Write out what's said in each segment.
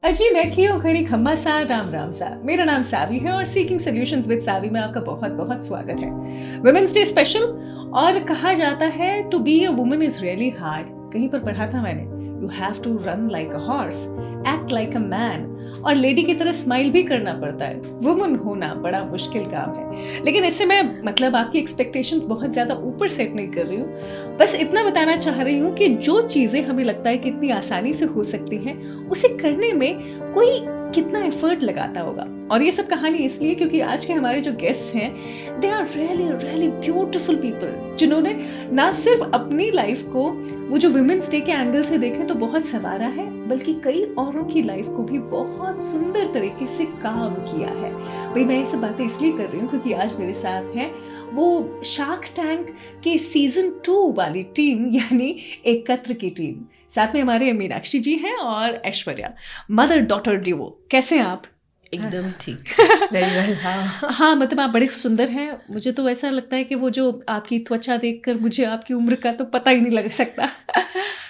अजी मैं की हूँ खड़ी खम्मा सा राम राम सा। मेरा नाम सावी है और सीकिंग सॉल्यूशंस विद सावी में आपका बहुत बहुत स्वागत है। Women's day special. और कहा जाता है to be a woman is really hard. कहीं पर पढ़ा था मैंने, you have to run like a horse, act like a man, और लेडी की तरह स्माइल भी करना पड़ता है। वुमन होना बड़ा मुश्किल काम है। लेकिन इससे मैं मतलब आपकी एक्सपेक्टेशंस बहुत ज्यादा ऊपर सेट नहीं कर रही हूँ। बस इतना बताना चाह रही हूँ कि जो चीजें हमें लगता है कि इतनी आसानी से हो सकती हैं, उसे करने में कोई कितना एफर्ट लगाता होगा। और ये सब कहानी इसलिए क्योंकि आज के हमारे जो गेस्ट्स हैं, they are really really beautiful people, जिन्होंने ना सिर्फ अपनी लाइफ को वो जो वुमेन्स डे के एंगल से देखे तो बहुत संवारा है, बल्कि कई औरों की लाइफ को भी बहुत सुंदर तरीके से काम किया है। भाई मैं ये सब बातें इसलिए कर रही हूँ क्योंकि आज मेरे साथ हैं वो शार्क टैंक के सीजन 2 वाली टीम, यानी एकत्र की टीम। साथ में हमारे मीनाक्षी जी हैं और ऐश्वर्या, मदर डॉटर ड्यूओ। कैसे हैं आप? एकदम ठीक, वेरी वेल। हाँ मतलब आप बड़े सुंदर हैं। मुझे तो ऐसा लगता है कि वो जो आपकी त्वचा देखकर मुझे आपकी उम्र का तो पता ही नहीं लग सकता।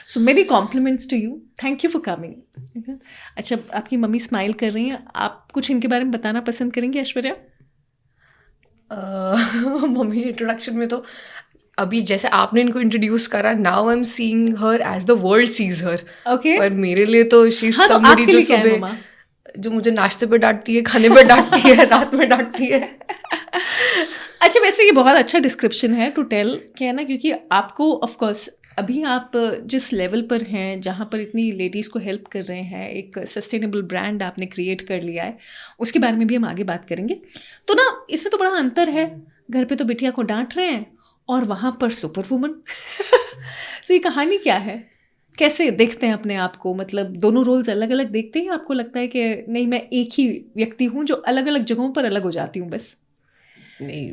So many compliments to you, thank you for coming. अच्छा, आपकी मम्मी स्माइल कर रही हैं, आप कुछ इनके बारे में बताना पसंद करेंगे ऐश्वर्या? मम्मी के इंट्रोडक्शन में तो अभी जैसे आपने इनको इंट्रोड्यूस करा, now I am seeing her as the world sees her. Okay. पर मेरे लिए तो शी इज हाँ, तो समबडी आपके जो लिए क्या है सुबह मम्मा? जो मुझे नाश्ते पे डांटती है, खाने पे डांटती है, रात में डांटती है। अच्छा, वैसे ये बहुत अच्छा डिस्क्रिप्शन है टू टेल, क्या है ना, क्योंकि आपको ऑफ कोर्स अभी आप जिस लेवल पर हैं, जहाँ पर इतनी लेडीज़ को हेल्प कर रहे हैं, एक सस्टेनेबल ब्रांड आपने क्रिएट कर लिया है, उसके बारे में भी हम आगे बात करेंगे। तो ना इसमें तो बड़ा अंतर है, घर पे तो बिटिया को डांट रहे हैं और वहाँ पर सुपर वुमन। तो ये कहानी क्या है, कैसे देखते हैं अपने आप को? मतलब दोनों रोल्स अलग अलग देखते हैं? आपको लगता है कि नहीं, मैं एक ही व्यक्ति हूँ जो अलग अलग जगहों पर अलग हो जाती हूँ बस? नहीं,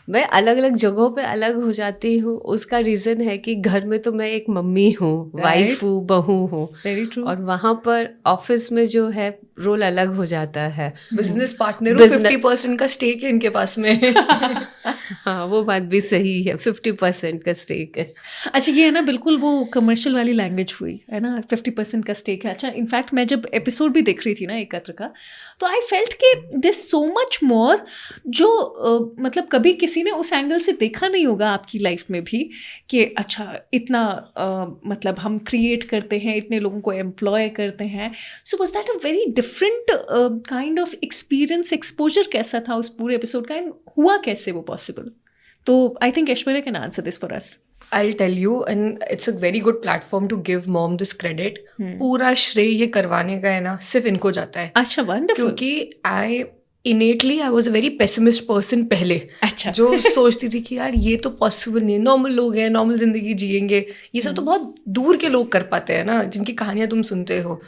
मैं अलग अलग जगहों पे अलग हो जाती हूँ। उसका रीज़न है कि घर में तो मैं एक मम्मी हूँ, वाइफ हूँ, बहू हूँ, वेरी ट्रू। और वहाँ पर ऑफिस में जो है रोल अलग हो जाता है। बिजनेस पार्टनर, 50% का स्टेक है इनके पास में। हाँ, वो बात भी सही है, 50% का स्टेक है। अच्छा, ये है ना बिल्कुल वो कमर्शियल वाली लैंग्वेज हुई है ना, 50% का स्टेक है। अच्छा, इनफैक्ट मैं जब एपिसोड भी देख रही थी ना एकत्र का, तो आई फेल्ट कि दिस सो मच मोर जो मतलब कभी किसी ने उस एंगल से देखा नहीं होगा आपकी लाइफ में भी, कि अच्छा इतना मतलब हम क्रिएट करते हैं, इतने लोगों को एम्प्लॉय करते हैं। So was that a very different kind of experience, exposure कैसा था उस पूरे एपिसोड का, एंड हुआ कैसे वो पॉसिबल? तो I think Aishwarya can answer this for us. I'll tell you, and it's a very good platform to give mom this credit. पूरा श्रेय ये करवाने का है ना, सिर्फ इनको जाता है। अच्छा, वंडरफुल। क्योंकि innately I was a very pessimist person पहले। अच्छा। जो सोचती थी कि यार ये तो पॉसिबल नहीं है, नॉर्मल लोग हैं, नॉर्मल जिंदगी जिएंगे, ये सब तो बहुत दूर के लोग कर पाते हैं ना, जिनकी कहानियां तुम सुनते हो।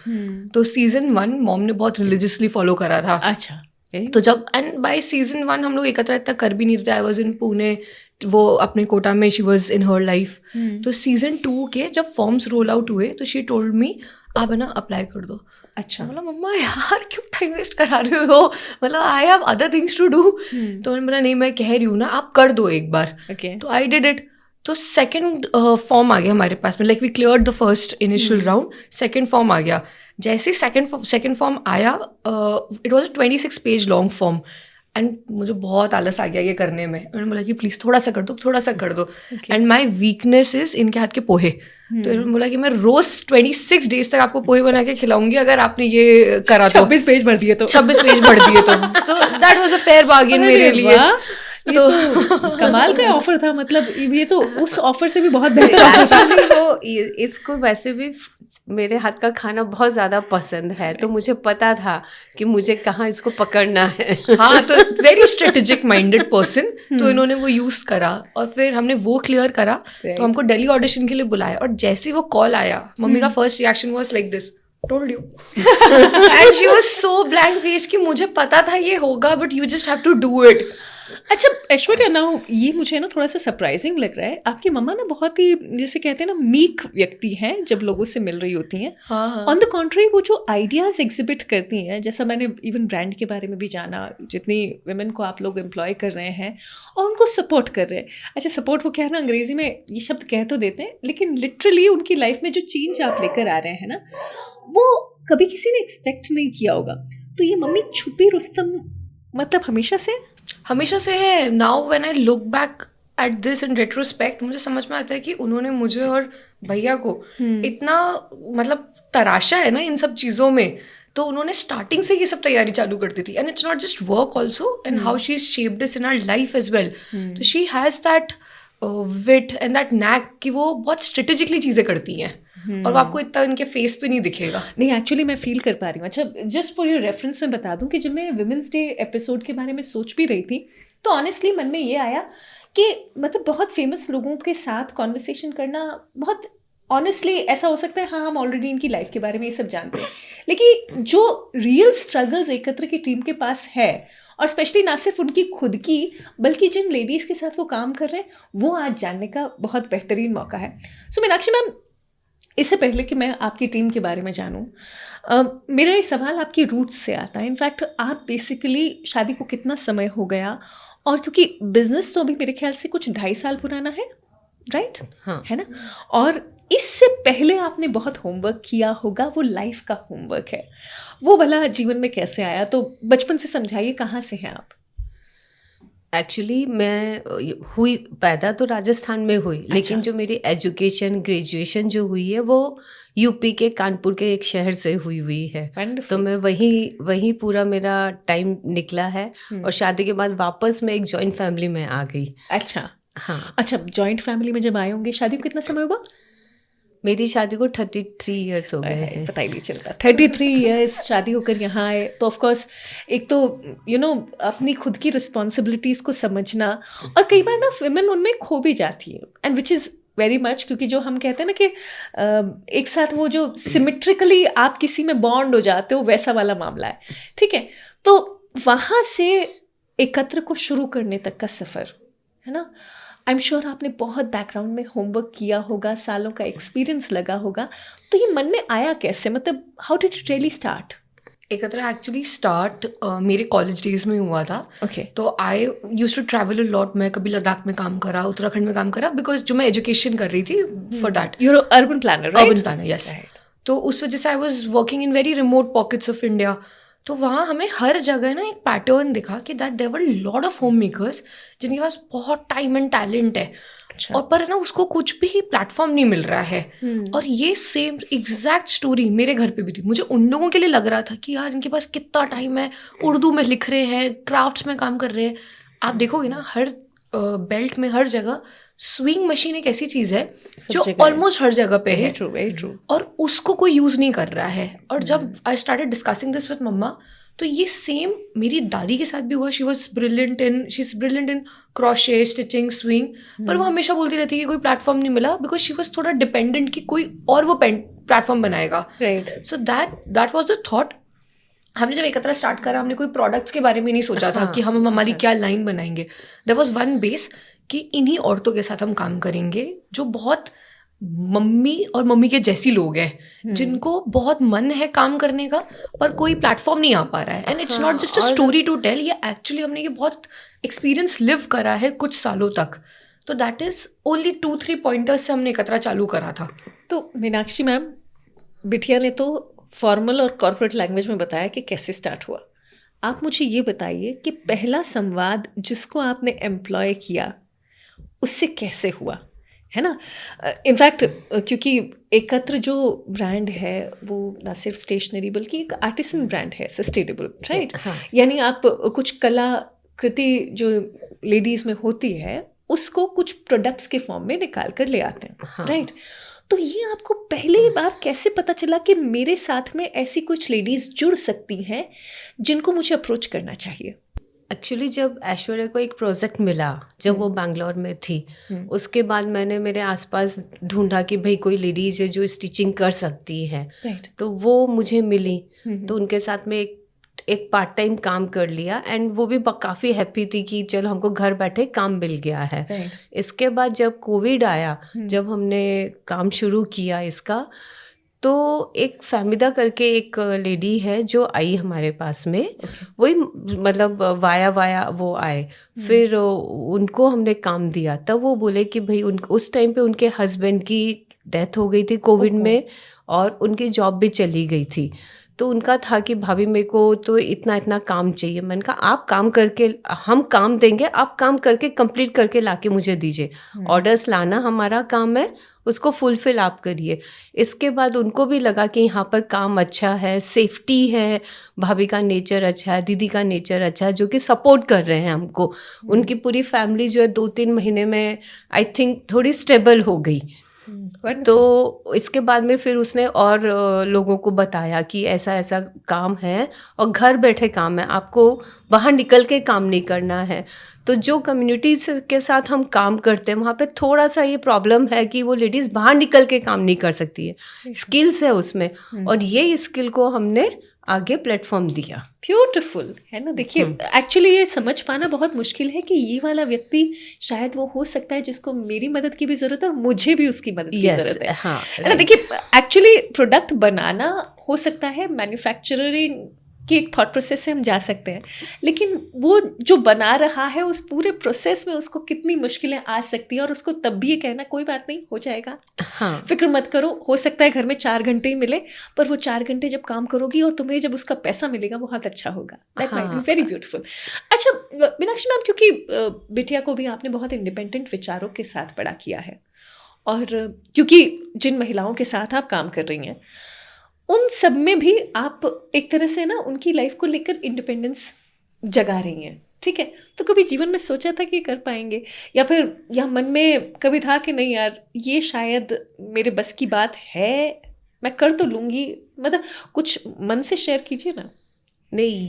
तो सीजन 1 मॉम ने बहुत रिलीजियसली फॉलो करा था। अच्छा। तो जब एंड बाय सीजन 1 हम लोग एकत्र तक कर भी नहीं रहे थे। आई वॉज इन पुणे, वो अपने कोटा में, she was in her life. तो सीजन 2 के जब फॉर्म्स रोल आउट हुए तो शी टोल्ड मी आप है ना अप्लाई कर दो। अच्छा। मतलब मम्मा यार क्यों टाइम वेस्ट करा रहे हो, मतलब I have other things to do. तो मैंने बोला नहीं, मैं कह रही हूँ ना, आप कर दो एक बार। तो आई डिड इट। तो सेकेंड फॉर्म आ गया हमारे पास में, like we cleared the first initial round, second form आ गया। जैसे सेकेंड फॉर्म आया, it was 26 page long form, and मुझे बहुत आलस आ गया ये करने में। मैंने बोला कि प्लीज़ थोड़ा सा कर दो, थोड़ा सा कर दो। एंड माई वीकनेस इज इनके हाथ के पोहे। तो इन्होंने बोला कि मैं रोज 26 डेज तक आपको पोहे बना के खिलाऊंगी अगर आपने ये करा तो। 26 पेज भर दिए तो। 26 पेज भर दिए तो। So that was a fair bargain मेरे लिए। तो कमाल का ऑफर था, मतलब ये तो उस ऑफर से भी बहुत बेहतर एक्चुअली वो इसको वैसे भी मेरे हाथ का खाना बहुत ज़्यादा पसंद है, तो मुझे पता था कि मुझे कहाँ इसको पकड़ना है। हाँ, तो वेरी स्ट्रेटेजिक माइंडेड पर्सन। तो इन्होंने वो यूज़ करा और फिर हमने वो क्लियर करा। तो हमको दिल्ली ऑडिशन के लिए बुलाया, और जैसे ही वो कॉल आया, मम्मी का first reaction was like this, told you. And she was so blank faced कि मुझे पता था ये होगा, but you just have to do it. अच्छा ऐश्वर्या, ना ये मुझे ना थोड़ा सा सरप्राइजिंग लग रहा है, आपकी मम्मा ना बहुत ही, जैसे कहते हैं ना, मीक व्यक्ति हैं जब लोगों से मिल रही होती हैं। ऑन द कॉन्ट्री वो जो आइडियाज़ एग्जिबिट करती हैं, जैसा मैंने इवन ब्रांड के बारे में भी जाना, जितनी वुमेन को आप लोग एम्प्लॉय कर रहे हैं और उनको सपोर्ट कर रहे हैं। अच्छा, सपोर्ट वो क्या है ना, अंग्रेजी में ये शब्द कह तो देते हैं, लेकिन लिटरली उनकी लाइफ में जो चेंज आप लेकर आ रहे हैं ना, वो कभी किसी ने एक्सपेक्ट नहीं किया होगा। तो ये मम्मी छुपी रुस्तम मतलब हमेशा से है। Now when I look back at this in retrospect, मुझे समझ में आता है कि उन्होंने मुझे और भैया को इतना मतलब तराशा है ना इन सब चीज़ों में, तो उन्होंने स्टार्टिंग से ये सब तैयारी चालू कर दी थी। And it's not just work also, and how she is shaped us in our life as well. तो she has that wit and that knack कि वो बहुत स्ट्रेटेजिकली चीज़ें करती हैं और वो आपको इतना इनके फेस पे नहीं दिखेगा। नहीं, एक्चुअली मैं फील कर पा रही हूँ। अच्छा, जस्ट फॉर योर रेफरेंस मैं बता दूं कि जब मैं वुमेंस डे एपिसोड के बारे में सोच भी रही थी तो ऑनेस्टली मन में ये आया कि मतलब बहुत फेमस लोगों के साथ कॉन्वर्सेशन करना बहुत ऑनेस्टली ऐसा हो सकता है, हाँ हम ऑलरेडी इनकी लाइफ के बारे में ये सब जानते हैं, लेकिन जो रियल स्ट्रगल्स एकत्र की टीम के पास है, और स्पेशली ना सिर्फ उनकी खुद की बल्कि जिन लेडीज़ के साथ वो काम कर रहे हैं, वो आज जानने का बहुत बेहतरीन मौका है। सो मीनाक्षी मैम, इससे पहले कि मैं आपकी टीम के बारे में जानूं, मेरा ये सवाल आपकी रूट्स से आता है। इनफैक्ट आप बेसिकली शादी को कितना समय हो गया, और क्योंकि बिजनेस तो अभी मेरे ख्याल से कुछ 2.5 साल पुराना है, राइट? हाँ, है ना। और इससे पहले आपने बहुत होमवर्क किया होगा, वो लाइफ का होमवर्क है, वो भला जीवन में कैसे आया? तो बचपन से समझाइए, कहाँ से हैं आप? एक्चुअली मैं हुई पैदा तो राजस्थान में हुई, लेकिन जो मेरी एजुकेशन ग्रेजुएशन जो हुई है वो यूपी के कानपुर के एक शहर से हुई है। तो मैं वहीं पूरा मेरा टाइम निकला है। और शादी के बाद वापस मैं एक जॉइंट फैमिली में आ गई। अच्छा, हाँ। अच्छा, जॉइंट फैमिली में जब आए होंगे, शादी को कितना समय हुआ? मेरी शादी को 33 इयर्स हो गए हैं। पता ही नहीं चलता। 33 इयर्स शादी होकर यहाँ आए, तो ऑफकोर्स एक तो अपनी खुद की रिस्पॉन्सिबिलिटीज़ को समझना, और कई बार ना विमेन उनमें खो भी जाती है, and which is very much, क्योंकि जो हम कहते हैं ना कि एक साथ वो जो सिमेट्रिकली आप किसी में बॉन्ड हो जाते हो, वैसा वाला मामला है, ठीक है। तो वहाँ से एकत्र को शुरू करने तक का सफ़र है ना, आई एम श्योर आपने बहुत बैकग्राउंड में होमवर्क किया होगा, सालों का एक्सपीरियंस लगा होगा। तो ये मन में आया कैसे, मतलब how did it really start? एकत्र एक्चुअली स्टार्ट मेरे कॉलेज डेज में हुआ था। Okay. तो I use to travel a lot. मैं कभी लद्दाख में काम करा, उत्तराखंड में काम करा, बिकॉज जो मैं एजुकेशन कर रही थी for that. You are urban planner, right? Urban planner, yes. तो उस वजह से I was working in very remote pockets of India. तो वहाँ हमें हर जगह ना एक पैटर्न दिखा कि that there were lot of home makers जिनके पास बहुत टाइम एंड टैलेंट है, और पर ना उसको कुछ भी प्लेटफॉर्म नहीं मिल रहा है। और ये सेम एग्जैक्ट स्टोरी मेरे घर पे भी थी। मुझे उन लोगों के लिए लग रहा था कि यार इनके पास कितना टाइम है, उर्दू में लिख रहे हैं, क्राफ्ट्स में काम कर रहे हैं। आप देखोगे ना हर बेल्ट में हर जगह स्विंग मशीन एक ऐसी चीज़ है जो ऑलमोस्ट हर जगह पे है, very true. और उसको कोई यूज़ नहीं कर रहा है। और जब I started discussing this with mamma, तो ये सेम मेरी दादी के साथ भी हुआ। She is brilliant in crochet, stitching, sewing, पर वो हमेशा बोलती रहती है कि कोई प्लेटफॉर्म नहीं मिला, बिकॉज शी वॉज थोड़ा डिपेंडेंट कि कोई और वो प्लेटफॉर्म बनाएगा। So that was the thought. हमने जब एकत्र स्टार्ट करा, हमने कोई प्रोडक्ट्स के बारे में नहीं सोचा था कि हम हमारी क्या लाइन बनाएंगे। देयर वाज वन बेस कि इन्हीं औरतों के साथ हम काम करेंगे जो बहुत मम्मी और मम्मी के जैसी लोग हैं, जिनको बहुत मन है काम करने का पर कोई प्लेटफॉर्म नहीं आ पा रहा है। And it's not just a story to tell, ये एक्चुअली हमने ये बहुत एक्सपीरियंस लिव करा है कुछ सालों तक। तो दैट इज ओनली 2-3 पॉइंटर्स से हमने एकत्र चालू करा था। तो मीनाक्षी मैम, बिटिया ने तो फॉर्मल और कॉर्पोरेट लैंग्वेज में बताया कि कैसे स्टार्ट हुआ। आप मुझे ये बताइए कि पहला संवाद जिसको आपने एम्प्लॉय किया उससे कैसे हुआ, है ना। इनफैक्ट क्योंकि एकत्र जो ब्रांड है वो ना सिर्फ स्टेशनरी बल्कि एक आर्टिसन ब्रांड है, सस्टेनेबल, राइट? यानी आप कुछ कलाकृति जो लेडीज़ में होती है उसको कुछ प्रोडक्ट्स के फॉर्म में निकाल कर ले आते हैं, राइट? तो ये आपको पहली बार कैसे पता चला कि मेरे साथ में ऐसी कुछ लेडीज़ जुड़ सकती हैं जिनको मुझे अप्रोच करना चाहिए? एक्चुअली जब ऐश्वर्या को एक प्रोजेक्ट मिला, जब वो बैंगलोर में थी, उसके बाद मैंने मेरे आसपास ढूंढा कि भाई कोई लेडीज है जो स्टिचिंग कर सकती है, तो वो मुझे मिली। तो उनके साथ में एक पार्ट टाइम काम कर लिया, एंड वो भी काफ़ी हैप्पी थी कि चलो हमको घर बैठे काम मिल गया है। इसके बाद जब कोविड आया, जब हमने काम शुरू किया इसका, तो एक फैमिदा करके एक लेडी है जो आई हमारे पास में, वही मतलब वाया वो आए, फिर उनको हमने काम दिया। तब वो बोले कि भाई उस टाइम पे उनके हस्बैंड की डेथ हो गई थी कोविड में, और उनकी जॉब भी चली गई थी। तो उनका था कि भाभी मेरे को तो इतना काम चाहिए। मैंने कहा आप काम करके, हम काम देंगे, आप काम करके कंप्लीट करके लाके मुझे दीजिए। ऑर्डर्स लाना हमारा काम है, उसको फुलफिल आप करिए। इसके बाद उनको भी लगा कि यहाँ पर काम अच्छा है, सेफ्टी है, भाभी का नेचर अच्छा है, दीदी का नेचर अच्छा है, जो कि सपोर्ट कर रहे हैं हमको। उनकी पूरी फैमिली जो है 2-3 महीने में आई थिंक थोड़ी स्टेबल हो गई। तो इसके बाद में फिर उसने और लोगों को बताया कि ऐसा ऐसा काम है और घर बैठे काम है, आपको बाहर निकल के काम नहीं करना है। तो जो कम्युनिटी के साथ हम काम करते हैं वहाँ पे थोड़ा सा ये प्रॉब्लम है कि वो लेडीज़ बाहर निकल के काम नहीं कर सकती है, स्किल्स है उसमें, और ये स्किल को हमने आगे प्लेटफॉर्म दिया। ब्यूटीफुल है ना। देखिए एक्चुअली ये समझ पाना बहुत मुश्किल है कि ये वाला व्यक्ति शायद वो हो सकता है जिसको मेरी मदद की भी जरूरत है और मुझे भी उसकी मदद की जरूरत है। हाँ, है ना। देखिए एक्चुअली प्रोडक्ट बनाना हो सकता है, मैन्युफैक्चरिंग कि एक थॉट प्रोसेस से हम जा सकते हैं, लेकिन वो जो बना रहा है उस पूरे प्रोसेस में उसको कितनी मुश्किलें आ सकती हैं, और उसको तब भी ये कहना कोई बात नहीं, हो जाएगा, हाँ, फिक्र मत करो, हो सकता है घर में 4 घंटे ही मिले, पर वो 4 घंटे जब काम करोगी और तुम्हें जब उसका पैसा मिलेगा बहुत अच्छा होगा। That might be very beautiful. अच्छा मीनाक्षी मैम, क्योंकि बिटिया को भी आपने बहुत इंडिपेंडेंट विचारों के साथ बड़ा किया है, और क्योंकि जिन महिलाओं के साथ आप काम कर रही हैं उन सब में भी आप एक तरह से ना उनकी लाइफ को लेकर इंडिपेंडेंस जगा रही हैं, ठीक है। तो कभी जीवन में सोचा था कि कर पाएंगे, या फिर या मन में कभी था कि नहीं यार ये शायद मेरे बस की बात है, मैं कर तो लूँगी, मतलब कुछ मन से शेयर कीजिए ना। नहीं,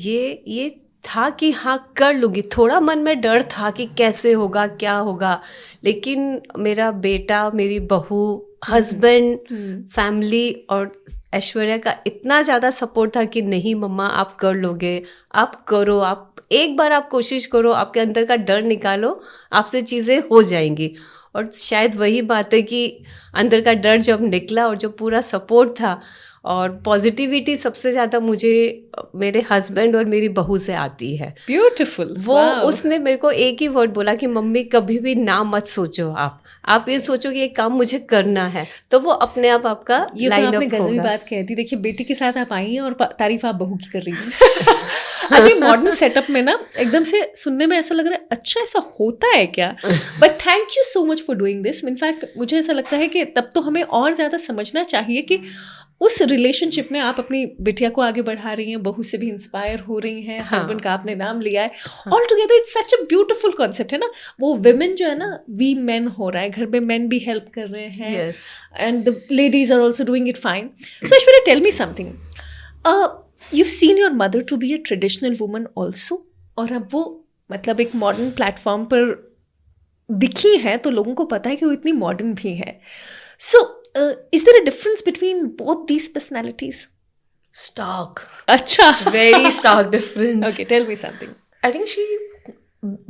ये था कि हाँ कर लूँगी। थोड़ा मन में डर था कि कैसे होगा, क्या होगा, लेकिन मेरा बेटा, मेरी बहू, हस्बैंड, फैमिली और ऐश्वर्या का इतना ज़्यादा सपोर्ट था कि नहीं मम्मा आप कर लोगे, आप करो, आप एक बार आप कोशिश करो, आपके अंदर का डर निकालो, आपसे चीज़ें हो जाएंगी। और शायद वही बात है कि अंदर का डर जब निकला और जो पूरा सपोर्ट था और पॉजिटिविटी सबसे ज़्यादा मुझे मेरे हस्बैंड और मेरी बहू से आती है। ब्यूटीफुल। वो उसने मेरे को एक ही वर्ड बोला कि मम्मी कभी भी ना मत सोचो, आप ये सोचो कि ये काम मुझे करना है, तो वो अपने आप आपका लाइन अप होगा। गजबी बात कह दी। देखिए बेटी के साथ आप आई हैं और तारीफ आप बहू की कर रही हैं। अच्छा, मॉडर्न सेटअप में ना एकदम से सुनने में ऐसा लग रहा है अच्छा ऐसा होता है क्या, but thank you so much for doing this. In fact मुझे ऐसा लगता है कि तब तो हमें और ज़्यादा समझना चाहिए कि उस रिलेशनशिप में आप अपनी बिटिया को आगे बढ़ा रही हैं, बहू से भी इंस्पायर हो रही हैं, हस्बैंड का आपने नाम लिया है, all together it's such a beautiful concept है ना। वो विमेन जो है ना, वी मेन हो रहा है, घर में मेन भी हेल्प कर रहे हैं, and the ladies are also doing it fine. So Aishwarya, tell me something, you've seen your mother to be a traditional woman also, और अब वो मतलब एक मॉडर्न प्लेटफॉर्म पर दिखी है तो लोगों को पता है कि वो इतनी मॉडर्न भी है। सो is there a difference between both these personalities? Stark. अच्छा, very stark difference. Okay, tell me something. I think she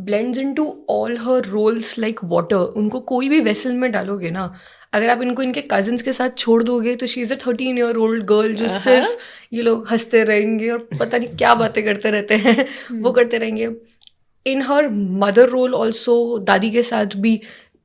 blends into all her roles like water. उनको कोई भी वेसल में डालोगे ना, अगर आप इनको इनके कजिन्स के साथ छोड़ दोगे तो she is a 13-year-old girl जो सिर्फ ये लोग हंसते रहेंगे और पता नहीं क्या बातें करते रहते हैं, वो करते रहेंगे। इन हर मदर रोल ऑल्सो, दादी के साथ भी